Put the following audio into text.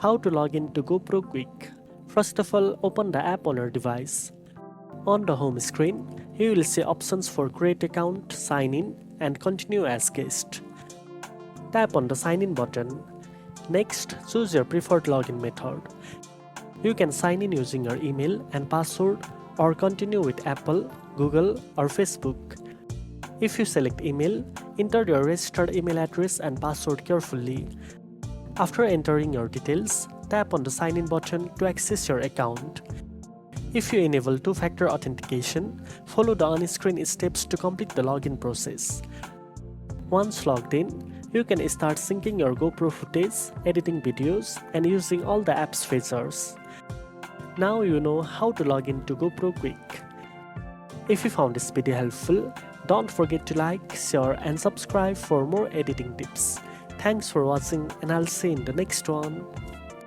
How to log in to GoPro Quik. First of all, open the app on your device. On the home screen, you will see options for create account, sign in, and continue as guest. Tap on the sign in button. Next, choose your preferred login method. You can sign in using your email and password or continue with Apple, Google, or Facebook. If you select email, enter your registered email address and password carefully. After entering your details, tap on the sign in button to access your account. If you enable two-factor authentication, follow the on-screen steps to complete the login process. Once logged in, you can start syncing your GoPro footage, editing videos, and using all the app's features. Now you know how to log in to GoPro Quik. If you found this video helpful, don't forget to like, share, and subscribe for more editing tips. Thanks for watching, and I'll see you in the next one.